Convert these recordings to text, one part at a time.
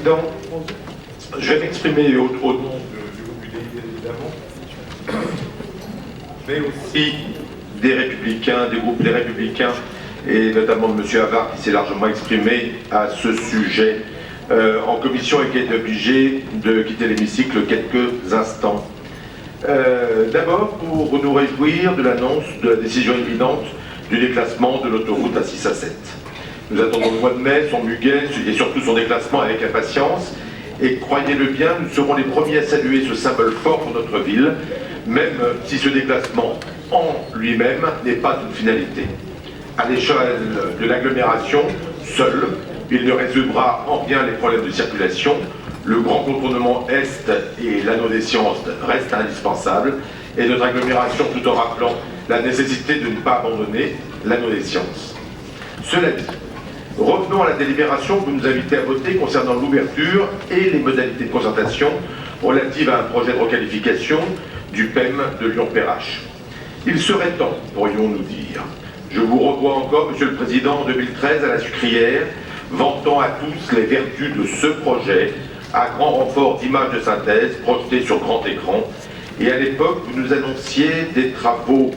Président. Je vais m'exprimer au nom du groupe UDI, évidemment, mais aussi des Républicains, des groupes des Républicains, et notamment de M. Havard qui s'est largement exprimé à ce sujet en commission et qui est obligé de quitter l'hémicycle quelques instants. D'abord, pour nous réjouir de l'annonce de la décision imminente du déclassement de l'autoroute A6 A7. Nous attendons le mois de mai, son muguet et surtout son déclassement avec impatience. Et croyez-le bien, nous serons les premiers à saluer ce symbole fort pour notre ville, même si ce déclassement en lui-même n'est pas une finalité. À l'échelle de l'agglomération, seul, il ne résoudra en rien les problèmes de circulation. Le grand contournement Est et l'anneau des sciences restent indispensables, et notre agglomération tout en rappelant la nécessité de ne pas abandonner l'anneau des sciences. Cela dit, revenons à la délibération que vous nous invitez à voter concernant l'ouverture et les modalités de concertation relatives à un projet de requalification du PEM de Lyon-Perrache. Il serait temps, pourrions-nous dire. Je vous revois encore, Monsieur le Président, en 2013 à la Sucrière, vantant à tous les vertus de ce projet, à grand renfort d'images de synthèse projetées sur grand écran. Et à l'époque, vous nous annonciez des travaux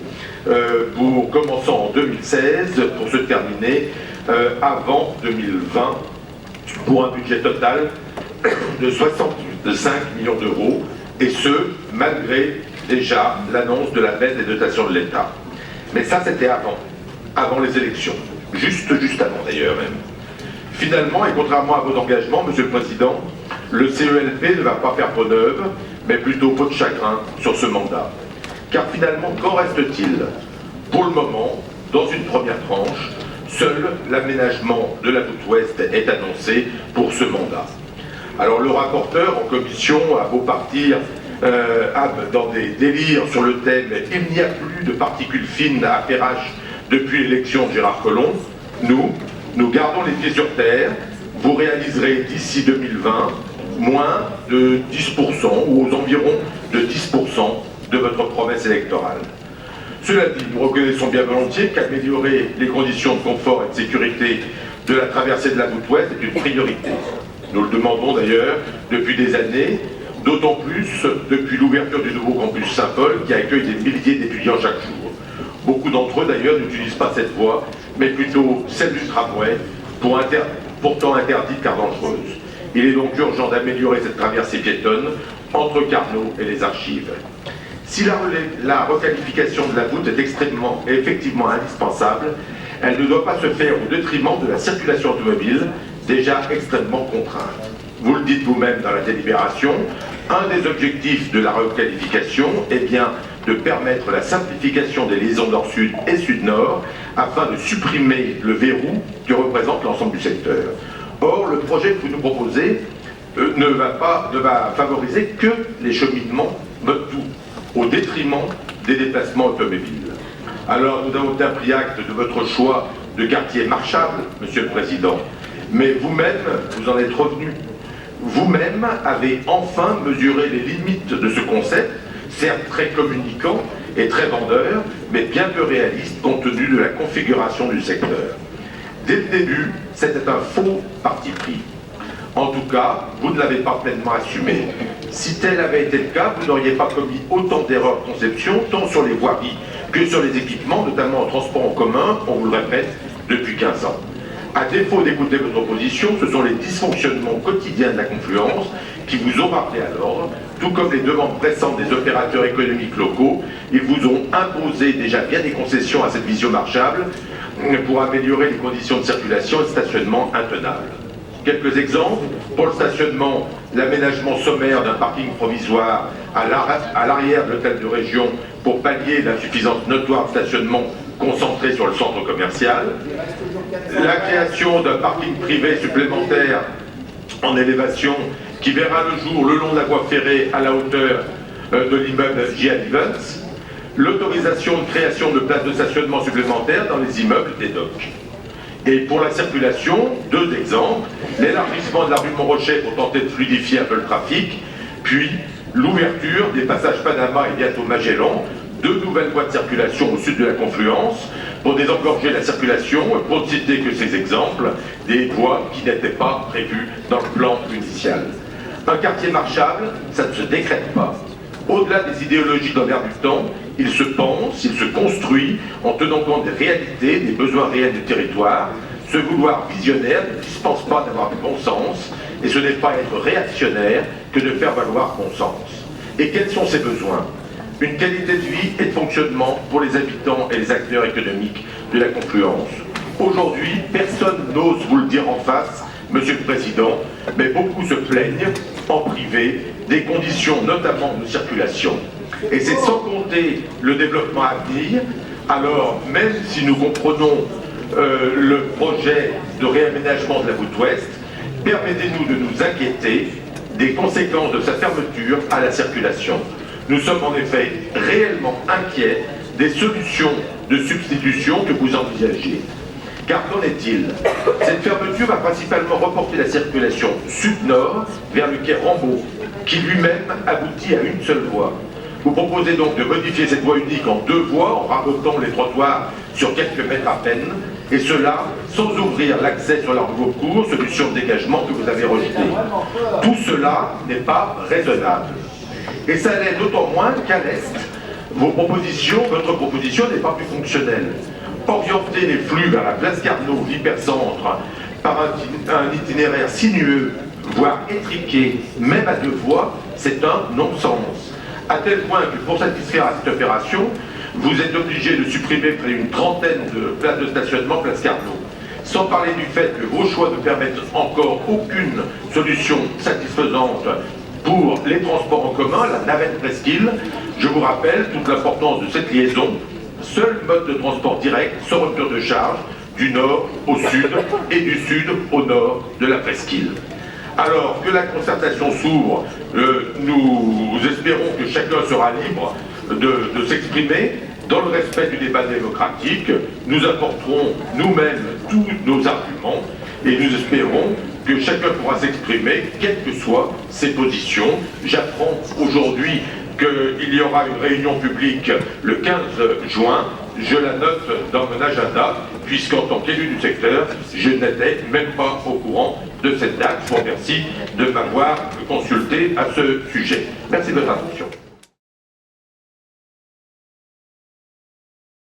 pour commençant en 2016, pour se terminer avant 2020, pour un budget total de 65 millions d'euros, et ce, malgré déjà l'annonce de la baisse des dotations de l'État. Mais ça, c'était avant les élections, juste avant d'ailleurs même. Finalement, et contrairement à vos engagements, Monsieur le Président, le CELP ne va pas faire peau neuve, mais plutôt peau de chagrin sur ce mandat. Car finalement, qu'en reste-t-il? Pour le moment, dans une première tranche, seul l'aménagement de la voûte ouest est annoncé pour ce mandat. Alors le rapporteur en commission a beau partir dans des délires sur le thème « Il n'y a plus de particules fines à Perrache depuis l'élection de Gérard Collomb », nous gardons les pieds sur terre. Vous réaliserez d'ici 2020 moins de 10% ou aux environs de 10% de votre promesse électorale. Cela dit, nous reconnaissons bien volontiers qu'améliorer les conditions de confort et de sécurité de la traversée de la voûte ouest est une priorité. Nous le demandons d'ailleurs depuis des années, d'autant plus depuis l'ouverture du nouveau campus Saint-Paul qui accueille des milliers d'étudiants chaque jour. Beaucoup d'entre eux d'ailleurs n'utilisent pas cette voie, mais plutôt celle du tramway, pourtant interdite car dangereuse. Il est donc urgent d'améliorer cette traversée piétonne entre Carnot et les Archives. Si la requalification de la voûte est effectivement indispensable, elle ne doit pas se faire au détriment de la circulation automobile, déjà extrêmement contrainte. Vous le dites vous-même dans la délibération, un des objectifs de la requalification est bien de permettre la simplification des liaisons nord-sud et sud-nord afin de supprimer le verrou que représente l'ensemble du secteur. Or, le projet que vous nous proposez ne va favoriser que les cheminements moto, au détriment des déplacements automobiles. Alors, nous avons pris acte de votre choix de quartier marchable, Monsieur le Président, mais vous-même, vous en êtes revenu. Vous-même avez enfin mesuré les limites de ce concept, certes très communicant et très vendeur, mais bien peu réaliste compte tenu de la configuration du secteur. Dès le début, c'était un faux parti pris. En tout cas, vous ne l'avez pas pleinement assumé. Si tel avait été le cas, vous n'auriez pas commis autant d'erreurs de conception, tant sur les voiries que sur les équipements, notamment en transport en commun, on vous le répète, depuis 15 ans. À défaut d'écouter votre opposition, ce sont les dysfonctionnements quotidiens de la confluence qui vous ont rappelé à l'ordre, tout comme les demandes pressantes des opérateurs économiques locaux. Ils vous ont imposé déjà bien des concessions à cette vision marchable pour améliorer les conditions de circulation et de stationnement intenables. Quelques exemples. Pour le stationnement, l'aménagement sommaire d'un parking provisoire à l'arrière de l'hôtel de région pour pallier l'insuffisance notoire de stationnement concentré sur le centre commercial. La création d'un parking privé supplémentaire en élévation qui verra le jour le long de la voie ferrée à la hauteur de l'immeuble J.A. Evans. L'autorisation de création de places de stationnement supplémentaires dans les immeubles des docks. Et pour la circulation, deux exemples, l'élargissement de la rue Montrochet pour tenter de fluidifier un peu le trafic, puis l'ouverture des passages Panama et bientôt Magellan, deux nouvelles voies de circulation au sud de la confluence, pour désengorger la circulation, pour ne citer que ces exemples, des voies qui n'étaient pas prévues dans le plan initial. Un quartier marchable, ça ne se décrète pas. Au-delà des idéologies dans l'air du temps, il se pense, il se construit en tenant compte des réalités, des besoins réels du territoire. Ce vouloir visionnaire ne dispense pas d'avoir du bon sens, et ce n'est pas être réactionnaire que de faire valoir bon sens. Et quels sont ces besoins? Une qualité de vie et de fonctionnement pour les habitants et les acteurs économiques de la confluence. Aujourd'hui, personne n'ose vous le dire en face, Monsieur le Président, mais beaucoup se plaignent en privé des conditions notamment de circulation. Et c'est sans compter le développement à venir. Alors, même si nous comprenons le projet de réaménagement de la voûte ouest, permettez-nous de nous inquiéter des conséquences de sa fermeture à la circulation. Nous sommes en effet réellement inquiets des solutions de substitution que vous envisagez. Car qu'en est-il? Cette fermeture va principalement reporter la circulation sud-nord vers le quai Rambaud, qui lui-même aboutit à une seule voie. Vous proposez donc de modifier cette voie unique en deux voies, en rabotant les trottoirs sur quelques mètres à peine, et cela sans ouvrir l'accès sur la rue Beaucourt, solution de dégagement que vous avez rejetée. Tout cela n'est pas raisonnable. Et ça l'est d'autant moins qu'à l'Est, votre proposition n'est pas plus fonctionnelle. Orienter les flux vers la place Carnot, l'hypercentre, par un itinéraire sinueux, voire étriqué, même à deux voies, c'est un non-sens. À tel point que pour satisfaire à cette opération, vous êtes obligé de supprimer près d'une trentaine de places de stationnement place Carnot. Sans parler du fait que vos choix ne permettent encore aucune solution satisfaisante pour les transports en commun, la navette Presqu'île. Je vous rappelle toute l'importance de cette liaison. Seul mode de transport direct, sans rupture de charge, du nord au sud et du sud au nord de la Presqu'île. Alors que la concertation s'ouvre, nous espérons que chacun sera libre de s'exprimer dans le respect du débat démocratique. Nous apporterons nous-mêmes tous nos arguments et nous espérons que chacun pourra s'exprimer, quelles que soient ses positions. J'apprends aujourd'hui qu'il y aura une réunion publique le 15 juin. Je la note dans mon agenda, puisqu'en tant qu'élu du secteur, je n'étais même pas au courant de cette date. Je vous remercie de m'avoir consulté à ce sujet. Merci de votre attention.